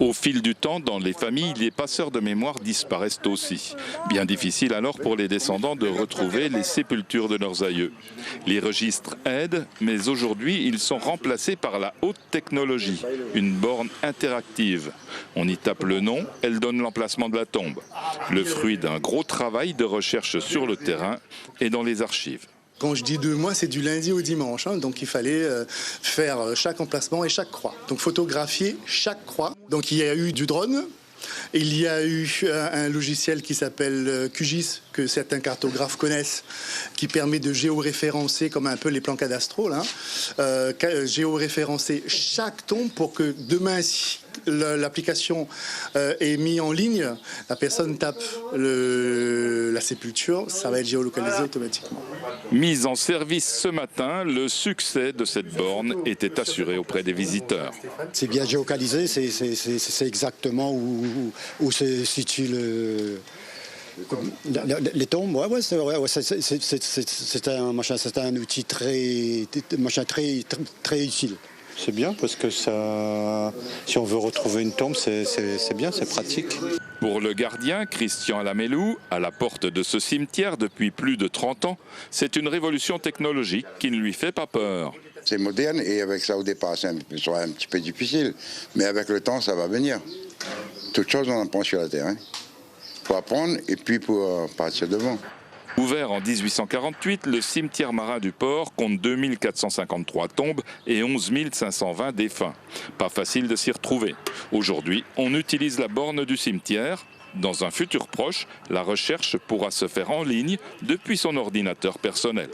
Au fil du temps, dans les familles, les passeurs de mémoire disparaissent aussi. Bien difficile alors pour les descendants de retrouver les sépultures de leurs aïeux. Les registres aident, mais aujourd'hui, ils sont remplacés par la haute technologie, une borne interactive. On y tape le nom, elle donne l'emplacement de la tombe. Le fruit d'un gros travail de recherche sur le terrain et dans les archives. Quand je dis 2 mois, c'est du lundi au dimanche. Donc il fallait faire chaque emplacement et chaque croix. Donc photographier chaque croix. Donc il y a eu du drone. Il y a eu un logiciel qui s'appelle QGIS, que certains cartographes connaissent, qui permet de géoréférencer comme un peu les plans cadastraux, géoréférencer chaque tombe pour que demain, si l'application est mise en ligne, la personne tape la sépulture, ça va être géolocalisé automatiquement. Mise en service ce matin, le succès de cette borne était assuré auprès des visiteurs. C'est bien géolocalisé, c'est exactement où se situe les tombes. Ouais, c'est vrai. Ouais, c'est un outil très utile. C'est bien parce que ça, si on veut retrouver une tombe, c'est bien, c'est pratique. Pour le gardien, Christian Lamellou, à la porte de ce cimetière depuis plus de 30 ans, c'est une révolution technologique qui ne lui fait pas peur. C'est moderne et avec ça au départ, c'est un petit peu difficile. Mais avec le temps, ça va venir. Toute chose, on apprend sur la terre. Pour apprendre et puis pour partir devant. Ouvert en 1848, le cimetière marin du port compte 2453 tombes et 11 520 défunts. Pas facile de s'y retrouver. Aujourd'hui, on utilise la borne du cimetière. Dans un futur proche, la recherche pourra se faire en ligne depuis son ordinateur personnel.